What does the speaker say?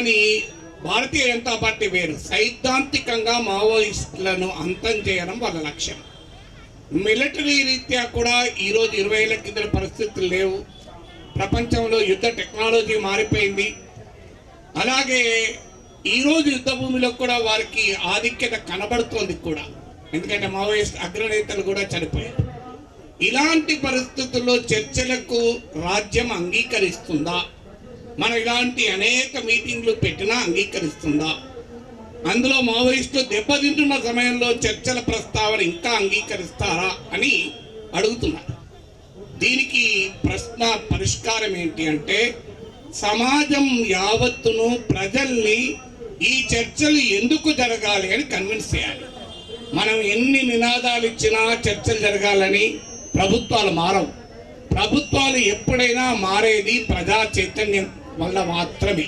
కానీ భారతీయ జనతా పార్టీ వేరు. సైద్ధాంతికంగా మావోయిస్టులను అంతం చేయడం వాళ్ళ లక్ష్యం. మిలిటరీ రీత్యా కూడా ఈరోజు 20 ఏళ్ల కింద పరిస్థితులు లేవు. ప్రపంచంలో యుద్ధ టెక్నాలజీ మారిపోయింది. అలాగే ఈరోజు యుద్ధ భూమిలో కూడా వారికి ఆధిక్యత కనబడుతోంది కూడా, ఎందుకంటే మావోయిస్ట్ అగ్రనేతలు కూడా చనిపోయారు. ఇలాంటి పరిస్థితుల్లో చర్చలకు రాజ్యం అంగీకరిస్తుందా? మనం ఇలాంటి అనేక మీటింగ్లు పెట్టినా అంగీకరిస్తుందా? అందులో మావోయిస్టులు దెబ్బతింటున్న సమయంలో చర్చల ప్రస్తావన ఇంకా అంగీకరిస్తారా అని అడుగుతున్నారు. దీనికి ప్రశ్న పరిష్కారం ఏంటి అంటే, సమాజం యావత్తును ప్రజల్ని ఈ చర్చలు ఎందుకు జరగాలి అని కన్విన్స్ చేయాలి. మనం ఎన్ని నినాదాలు ఇచ్చినా చర్చలు జరగాలని ప్రభుత్వాలు మారవు. ప్రభుత్వాలు ఎప్పుడైనా మారేది ప్రజా చైతన్యం వల్ల మాత్రమే.